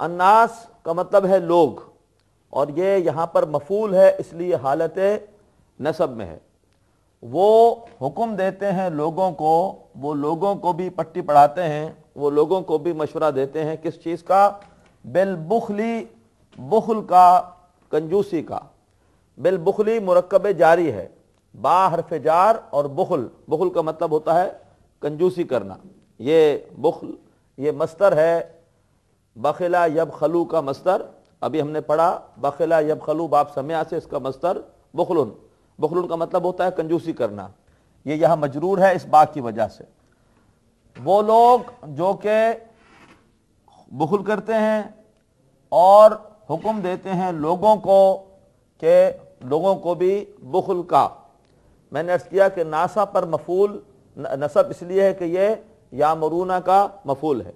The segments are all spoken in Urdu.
الناس کا مطلب ہے لوگ، اور یہ یہاں پر مفعول ہے اس لیے حالت نصب میں ہے۔ وہ حکم دیتے ہیں لوگوں کو، وہ لوگوں کو بھی پٹی پڑھاتے ہیں، وہ لوگوں کو بھی مشورہ دیتے ہیں کس چیز کا؟ بالبخلی، بخل کا، کنجوسی کا۔ بالبخلی مرکب جاری ہے، با حرف جار اور بخل، بخل کا مطلب ہوتا ہے کنجوسی کرنا۔ یہ بخل یہ مصدر ہے، بخلا یبخلو کا مصدر، ابھی ہم نے پڑھا بخلا یبخلو باب سمع سے اس کا مصدر بخلن، بخلن کا مطلب ہوتا ہے کنجوسی کرنا۔ یہ یہاں مجرور ہے اس با کی وجہ سے۔ وہ لوگ جو کہ بخل کرتے ہیں اور حکم دیتے ہیں لوگوں کو کہ لوگوں کو بھی بخل کا۔ میں نے عرض کیا کہ ناسا پر مفعول نصب اس لیے ہے کہ یہ یامرون کا مفعول ہے۔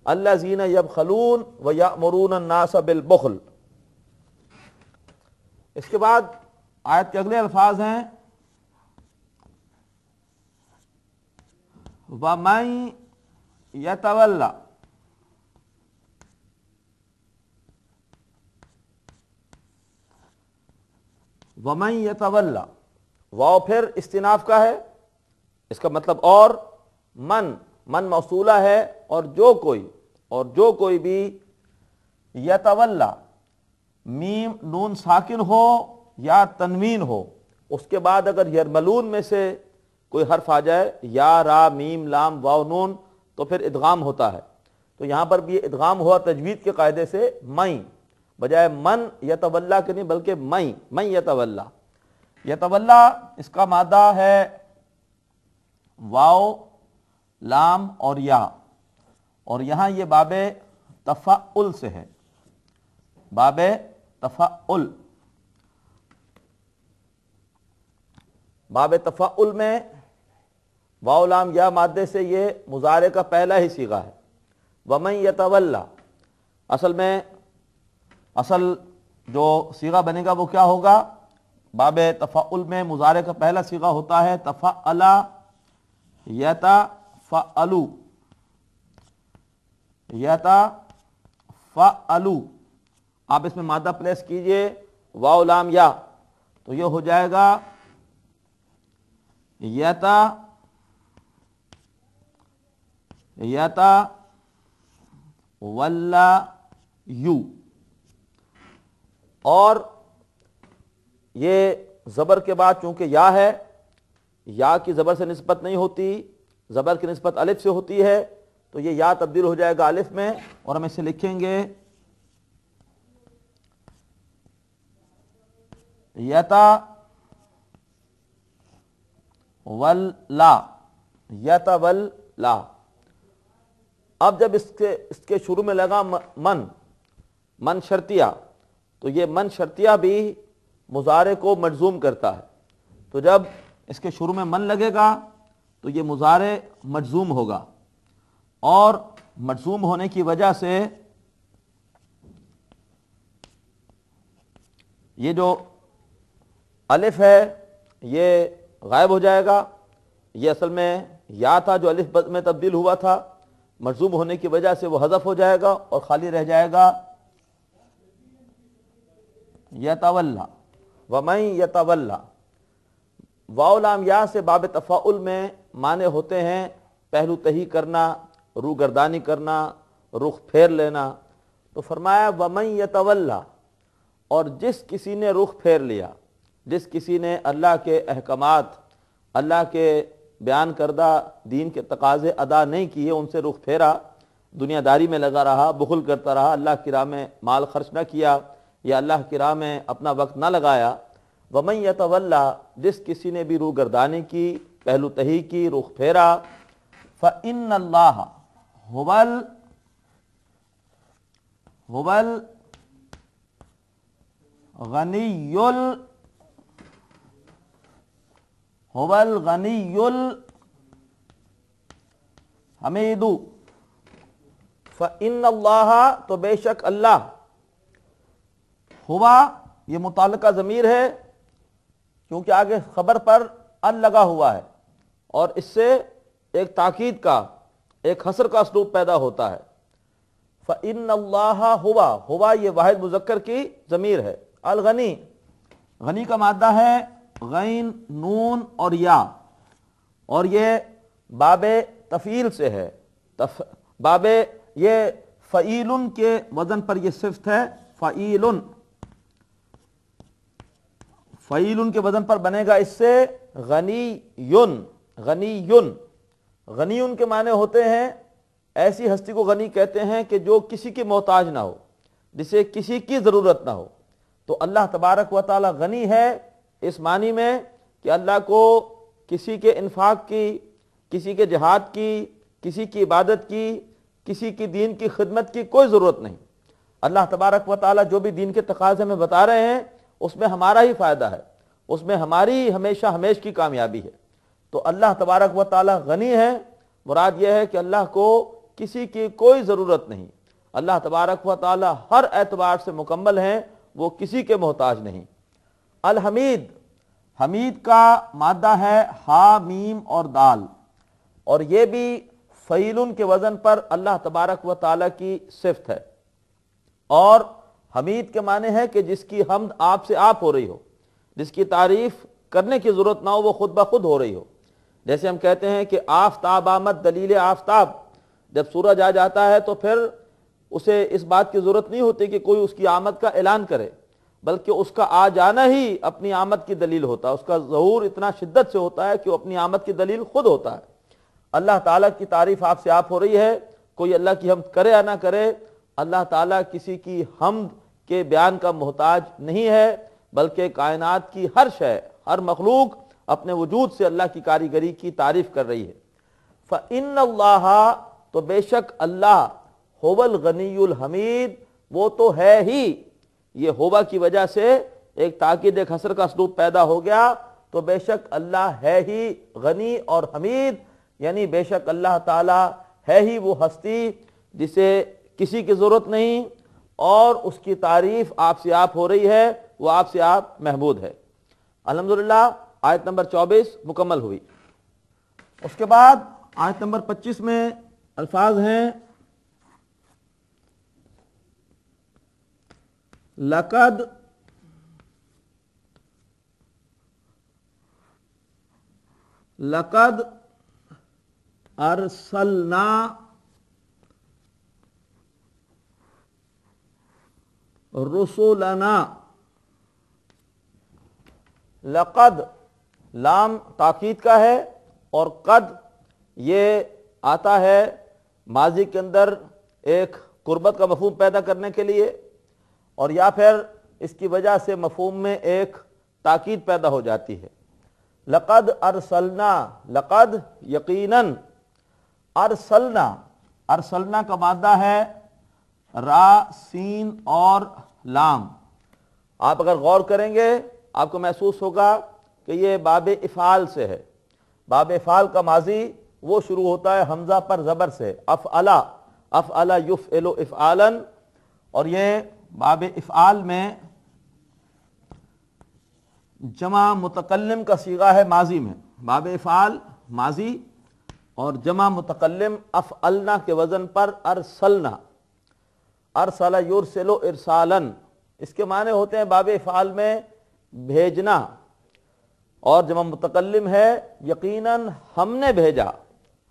الذین یبخلون ویأمرون الناس بالبخل۔ اس کے بعد آیت کے اگلے الفاظ ہیں وَمَن یتولی، وَمَن یتولی، واو پھر استناف کا ہے، اس کا مطلب اور، من موصولہ ہے، اور جو کوئی بھی، یتولی میم نون ساکن ہو یا تنوین ہو، اس کے بعد اگر یرملون میں سے کوئی حرف آ جائے، یا را میم لام واو نون، تو پھر ادغام ہوتا ہے۔ تو یہاں پر بھی ادغام ہوا تجوید کے قاعدے سے، میں بجائے من یتولی کے نہیں بلکہ میں یتولی۔ یتولی اس کا مادہ ہے واو لام اور یا، اور یہاں یہ باب تفعل سے ہے، باب تفعل۔ باب تفعل میں واو لام یا مادے سے یہ مضارع کا پہلا ہی صیغہ ہے۔ وَمَن یتولی، اصل جو صیغہ بنے گا وہ کیا ہوگا؟ باب تفعل میں مضارع کا پہلا صیغہ ہوتا ہے تفعل یتفعلو، یتفعلو۔ آپ اس میں مادہ پلیس کیجئے واو لام یا، تو یہ ہو جائے گا یتولیو، اور یہ زبر کے بعد چونکہ یا ہے، یا کی زبر سے نسبت نہیں ہوتی، زبر کی نسبت الف سے ہوتی ہے، تو یہ یا تبدیل ہو جائے گا الف میں، اور ہم اسے لکھیں گے یتولا، یتولا۔ اب جب اس کے شروع میں لگا من شرطیہ، تو یہ من شرطیہ بھی مضارع کو مجزوم کرتا ہے، تو جب اس کے شروع میں من لگے گا تو یہ مضارع مجزوم ہوگا، اور مجزوم ہونے کی وجہ سے یہ جو الف ہے یہ غائب ہو جائے گا۔ یہ اصل میں یا تھا جو الف میں تبدیل ہوا تھا، مجزوم ہونے کی وجہ سے وہ حذف ہو جائے گا اور خالی رہ جائے گا یتولی۔ وَمَن یتولی، واو لام یا سے باب تفاعل میں معنی ہوتے ہیں پہلو تہی کرنا، روگردانی کرنا، رخ پھیر لینا۔ تو فرمایا وَمَن یتولی، اور جس کسی نے رخ پھیر لیا، جس کسی نے اللہ کے احکامات، اللہ کے بیان کردہ دین کے تقاضے ادا نہیں کیے، ان سے رخ پھیرا، دنیا داری میں لگا رہا، بخل کرتا رہا، اللہ کی راہ میں مال خرچ نہ کیا یا اللہ کی راہ میں اپنا وقت نہ لگایا۔ وَمَن یتولی، جس کسی نے بھی روگردانی کی، پہلو تہی کی، رخ پھیرا، فَإِنَّ اللَّهَ هُوَ الغنی الحمید۔ فَإِنَّ اللَّهَ، تو بے شک اللہ، ہوا یہ متعلقہ ضمیر ہے کیونکہ آگے خبر پر ان لگا ہوا ہے، اور اس سے ایک تاکید کا، ایک حصر کا اسلوب پیدا ہوتا ہے۔ فَإِنَّ اللَّهَ ہوا یہ واحد مذکر کی ضمیر ہے. الغنی، غنی کا مادہ ہے غین، نون اور یا، اور یہ باب تفعیل سے ہے. باب یہ فعیلن کے وزن پر یہ صفت ہے. فعیلن، فعیلن کے وزن پر بنے گا اس سے غنیون. غنیون، غنیون کے معنی ہوتے ہیں ایسی ہستی کو غنی کہتے ہیں کہ جو کسی کی محتاج نہ ہو، جسے کسی کی ضرورت نہ ہو. تو اللہ تبارک و تعالی غنی ہے اس معنی میں کہ اللہ کو کسی کے انفاق کی، کسی کے جہاد کی، کسی کی عبادت کی، کسی کی دین کی خدمت کی کوئی ضرورت نہیں. اللہ تبارک و تعالی جو بھی دین کے تقاضے میں بتا رہے ہیں اس میں ہمارا ہی فائدہ ہے، اس میں ہماری ہمیشہ ہمیش کی کامیابی ہے. تو اللہ تبارک و تعالی غنی ہے. مراد یہ ہے کہ اللہ کو کسی کی کوئی ضرورت نہیں. اللہ تبارک و تعالی ہر اعتبار سے مکمل ہیں، وہ کسی کے محتاج نہیں. الحمید، حمید کا مادہ ہے ہا، میم اور دال، اور یہ بھی فعیلن کے وزن پر اللہ تبارک و تعالی کی صفت ہے. اور حمید کے معنی ہے کہ جس کی حمد آپ سے آپ ہو رہی ہو، جس کی تعریف کرنے کی ضرورت نہ ہو، وہ خود بخود ہو رہی ہو. جیسے ہم کہتے ہیں کہ آفتاب آمد دلیل آفتاب، جب سورج آ جاتا ہے تو پھر اسے اس بات کی ضرورت نہیں ہوتی کہ کوئی اس کی آمد کا اعلان کرے، بلکہ اس کا آ جانا ہی اپنی آمد کی دلیل ہوتا ہے. اس کا ظہور اتنا شدت سے ہوتا ہے کہ وہ اپنی آمد کی دلیل خود ہوتا ہے. اللہ تعالیٰ کی تعریف آپ سے آپ ہو رہی ہے. کوئی اللہ کی حمد کرے یا نہ کرے، اللہ تعالیٰ کسی کی حمد کے بیان کا محتاج نہیں ہے، بلکہ کائنات کی ہر شے، ہر مخلوق اپنے وجود سے اللہ کی کاریگری کی تعریف کر رہی ہے. فَإِنَّ اللَّهَ، تو بے شک اللہ، هُوَ الْغَنِيُّ الْحَمِيدُ، وہ تو ہے ہی. یہ ہوا کی وجہ سے ایک تاکید، ایک حصر کا اسلوب پیدا ہو گیا. تو بے شک اللہ ہے ہی غنی اور حمید، یعنی بے شک اللہ تعالی ہے ہی وہ ہستی جسے کسی کی ضرورت نہیں، اور اس کی تعریف آپ سے آپ ہو رہی ہے، وہ آپ سے آپ محمود ہے. الحمدللہ آیت نمبر 24 مکمل ہوئی. اس کے بعد آیت نمبر 25 میں الفاظ ہیں لقد ارسلنا رسولنا. لقد لام تاکید کا ہے، اور قد یہ آتا ہے ماضی کے اندر ایک قربت کا مفہوم پیدا کرنے کے لیے، اور یا پھر اس کی وجہ سے مفہوم میں ایک تاکید پیدا ہو جاتی ہے. لقد ارسلنا، لقد یقیناً، ارسلنا، ارسلنا کا مادہ ہے را، سین اور لام. آپ اگر غور کریں گے آپ کو محسوس ہوگا کہ یہ باب افعال سے ہے. باب افعال کا ماضی وہ شروع ہوتا ہے حمزہ پر زبر سے، افعلا، افعلا یفعل افعالا، اور یہ باب افعال میں جمع متکلم کا صیغہ ہے ماضی میں. باب افعال ماضی، اور جمع متکلم افعلنا کے وزن پر ارسلنا. ارسل یرسل ارسالا، اس کے معنی ہوتے ہیں باب افعال میں بھیجنا، اور جمع متکلم ہے یقیناً ہم نے بھیجا.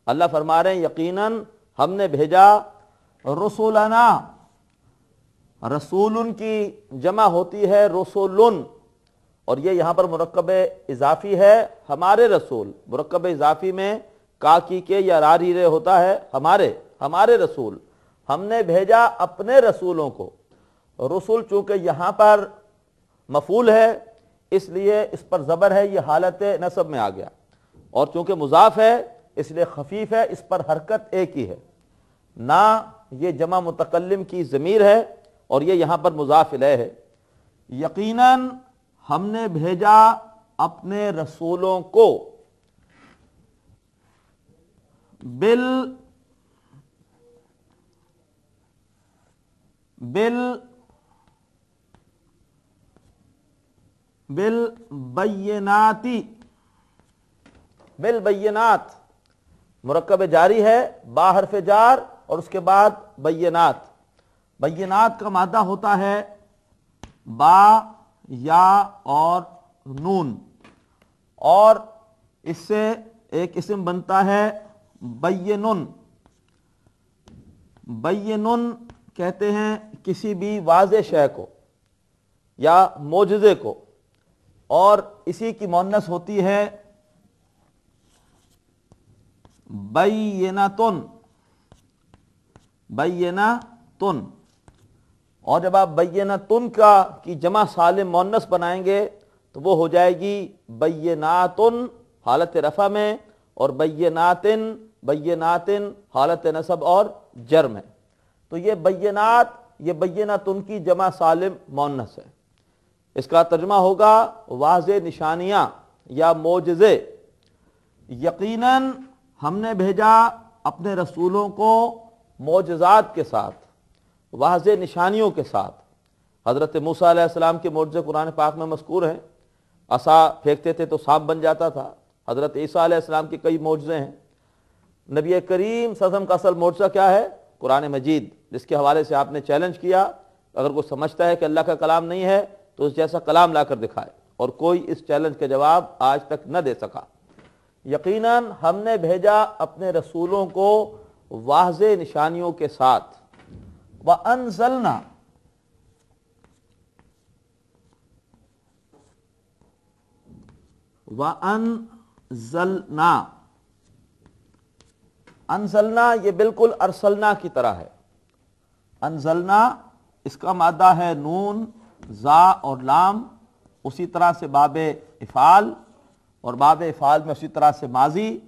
اللہ فرما رہے ہیں یقیناً ہم نے بھیجا. رسولنا، رسول کی جمع ہوتی ہے رسولن، اور یہ یہاں پر مرکب اضافی ہے ہمارے رسول. مرکب اضافی میں کاکی کے یا راری رے ہوتا ہے ہمارے، ہمارے رسول. ہم نے بھیجا اپنے رسولوں کو. رسول چونکہ یہاں پر مفعول ہے اس لیے اس پر زبر ہے، یہ حالت نصب میں آ گیا، اور چونکہ مضاف ہے اس لیے خفیف ہے، اس پر حرکت ایک ہی ہے. نہ یہ جمع متکلم کی ضمیر ہے، اور یہ یہاں پر مضاف الیہ ہے. یقیناً ہم نے بھیجا اپنے رسولوں کو بالبینات. مرکب جاری ہے با حرف جار اور اس کے بعد بینات. بینات کا مادہ ہوتا ہے با، یا اور نون، اور اس سے ایک اسم بنتا ہے بینن۔ بینن کہتے ہیں کسی بھی واضح شے کو یا معجزے کو، اور اسی کی مؤنث ہوتی ہے بینتن۔ بینتن، اور جب آپ بینتن کی جمع سالم مؤنث بنائیں گے تو وہ ہو جائے گی بیناتن حالت رفع میں، اور بیناتن حالت نصب اور جر میں۔ تو یہ بینات، یہ بیناتن کی جمع سالم مؤنث ہے۔ اس کا ترجمہ ہوگا واضح نشانیاں یا معجزے۔ یقیناً ہم نے بھیجا اپنے رسولوں کو معجزات کے ساتھ، واضح نشانیوں کے ساتھ۔ حضرت موسیٰ علیہ السلام کے معجزے قرآن پاک میں مذکور ہیں، عصا پھینکتے تھے تو سانپ بن جاتا تھا۔ حضرت عیسیٰ علیہ السلام کے کئی معجزے ہیں۔ نبی کریم صلی اللہ علیہ وسلم کا اصل معجزہ کیا ہے؟ قرآن مجید، جس کے حوالے سے آپ نے چیلنج کیا، اگر کوئی سمجھتا ہے کہ اللہ کا کلام نہیں ہے تو اس جیسا کلام لا کر دکھائے، اور کوئی اس چیلنج کا جواب آج تک نہ دے سکا۔ یقیناً ہم نے بھیجا اپنے رسولوں کو واضح نشانیوں کے ساتھ۔ وَأَنزَلْنَا، وَأَنزَلْنَا، انزلنا یہ بالکل ارسلنا کی طرح ہے۔ انزلنا اس کا مادہ ہے نون، زا اور لام، اسی طرح سے باب افعال، اور باب افعال میں اسی طرح سے ماضی،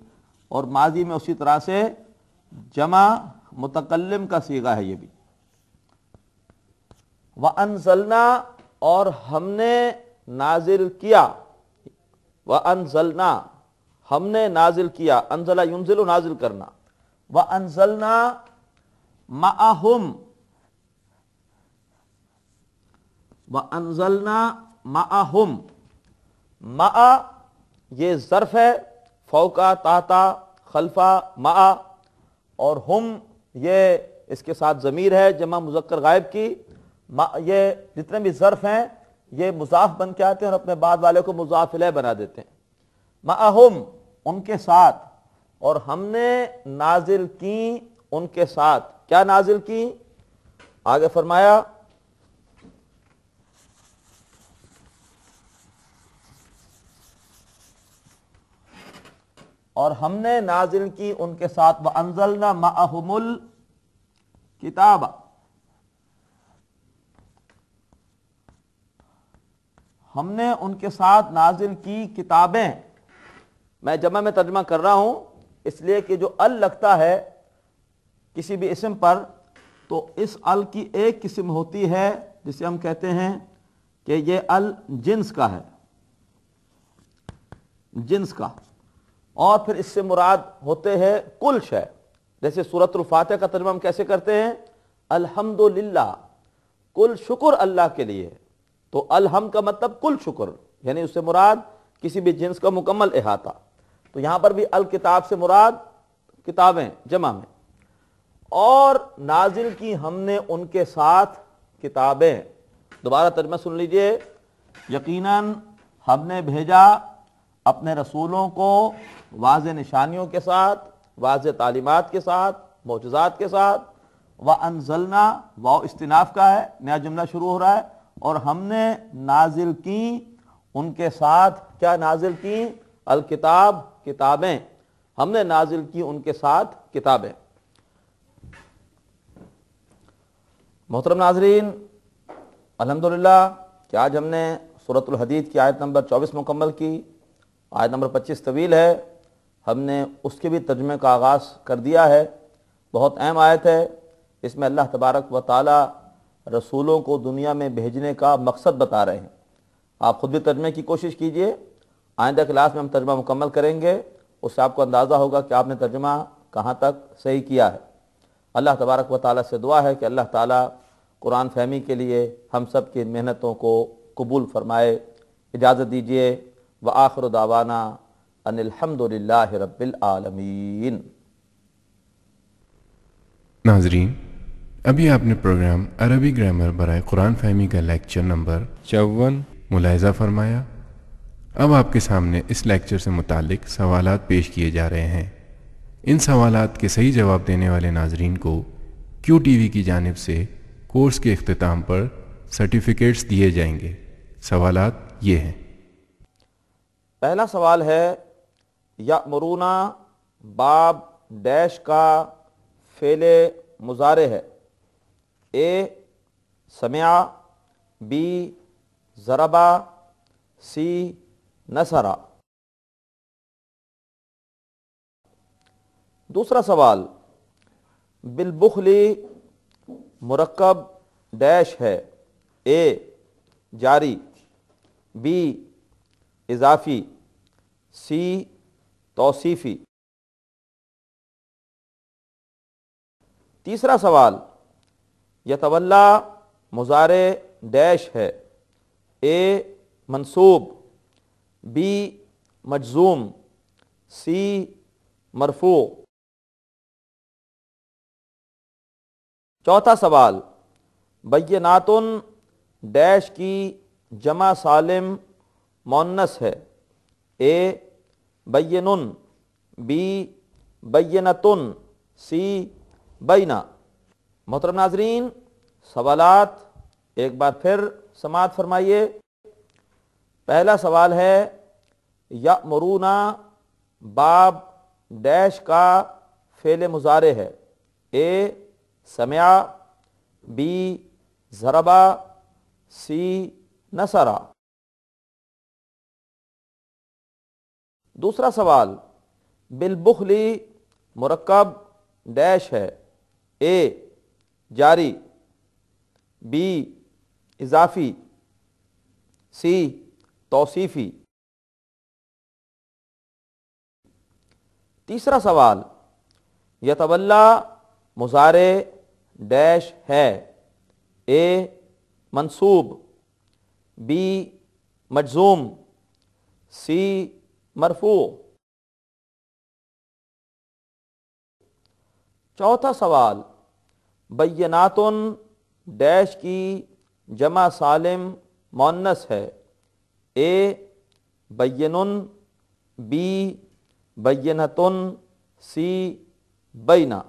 اور ماضی میں اسی طرح سے جمع متکلم کا صیغہ ہے یہ بھی۔ وَأَنزَلْنَا، اور ہم نے نازل کیا۔ وَأَنزَلْنَا، ہم نے نازل کیا، انزلہ ینزل نازل کرنا۔ وَأَنزَلْنَا مَعَهُمْ، وَأَنزَلْنَا مَعَهُمْ، مع یہ ظرف ہے، فوقا، تحتا، خلفا، مع، اور ہم یہ اس کے ساتھ ضمیر ہے جمع مذکر غائب کی۔ یہ جتنے بھی ظرف ہیں یہ مضاف بن کے آتے ہیں اور اپنے بعد والے کو مضاف الیہ بنا دیتے ہیں۔ معہم، ان کے ساتھ، اور ہم نے نازل کی ان کے ساتھ۔ کیا نازل کی؟ آگے فرمایا اور ہم نے نازل کی ان کے ساتھ وَأَنزَلْنَا مَعَهُمُ الْكِتَابَ، ہم نے ان کے ساتھ نازل کی کتابیں۔ میں جمع میں ترجمہ کر رہا ہوں اس لیے کہ جو ال لگتا ہے کسی بھی اسم پر تو اس ال کی ایک قسم ہوتی ہے جسے ہم کہتے ہیں کہ یہ ال جنس کا ہے، جنس کا، اور پھر اس سے مراد ہوتے ہیں کل شے۔ جیسے سورۃ الفاتحہ کا ترجمہ ہم کیسے کرتے ہیں؟ الحمدللہ، کل شکر اللہ کے لیے۔ تو الحمد کا مطلب کل شکر، یعنی اس سے مراد کسی بھی جنس کا مکمل احاطہ۔ تو یہاں پر بھی الکتاب سے مراد کتابیں جمع میں۔ اور نازل کی ہم نے ان کے ساتھ کتابیں۔ دوبارہ ترجمہ سن لیجئے، یقیناً ہم نے بھیجا اپنے رسولوں کو واضح نشانیوں کے ساتھ، واضح تعلیمات کے ساتھ، معجزات کے ساتھ۔ وَأَنزَلْنَا، واو استناف کا ہے، نیا جملہ شروع ہو رہا ہے، اور ہم نے نازل کی ان کے ساتھ۔ کیا نازل کی؟ الکتاب، کتابیں، ہم نے نازل کی ان کے ساتھ کتابیں۔ محترم ناظرین، الحمدللہ کہ آج ہم نے سورۃ الحدید کی آیت نمبر 24 مکمل کی۔ آیت نمبر 25 طویل ہے، ہم نے اس کے بھی ترجمے کا آغاز کر دیا ہے۔ بہت اہم آیت ہے، اس میں اللہ تبارک و تعالی رسولوں کو دنیا میں بھیجنے کا مقصد بتا رہے ہیں۔ آپ خود بھی ترجمے کی کوشش کیجئے، آئندہ کلاس میں ہم ترجمہ مکمل کریں گے، اس سے آپ کو اندازہ ہوگا کہ آپ نے ترجمہ کہاں تک صحیح کیا ہے۔ اللہ تبارک و تعالیٰ سے دعا ہے کہ اللہ تعالیٰ قرآن فہمی کے لیے ہم سب کی محنتوں کو قبول فرمائے۔ اجازت دیجئے، وآخر دعوانا ان الحمدللہ رب العالمین۔ ناظرین، ابھی آپ نے پروگرام عربی گرامر برائے قرآن فہمی کا لیکچر نمبر 54 ملاحظہ فرمایا۔ اب آپ کے سامنے اس لیکچر سے متعلق سوالات پیش کیے جا رہے ہیں۔ ان سوالات کے صحیح جواب دینے والے ناظرین کو کیو ٹی وی کی جانب سے کورس کے اختتام پر سرٹیفکیٹس دیے جائیں گے۔ سوالات یہ ہیں۔ پہلا سوال ہے یأمرون باب ڈیش کا فعل مضارع ہے۔ اے سمع، بی ضربا، سی نصرا۔ دوسرا سوال بالبخل مرکب ڈیش ہے۔ اے جاری، بی اضافی، سی توصیفی۔ تیسرا سوال یتولا مضارع ڈیش ہے۔ اے منصوب، بی مجزوم، سی مرفوع۔ چوتھا سوال بینات ڈیش کی جمع سالم مؤنث ہے۔ اے بین، بی بینۃ، سی بینا۔ محترم ناظرین، سوالات ایک بار پھر سماعت فرمائیے۔ پہلا سوال ہے یأمرون باب ڈیش کا فعل مضارع ہے۔ اے سمع، بی ضربا، سی نصرا۔ دوسرا سوال بالبخل مرکب ڈیش ہے۔ اے جاری، بی اضافی، سی توصیفی۔ تیسرا سوال یتولا مضارع ڈیش ہے۔ اے منصوب، بی مجزوم، سی مرفوع۔ چوتھا سوال بینات ڈیش کی جمع سالم مؤنث ہے۔ اے بین، بی بینۃ، سی بینا۔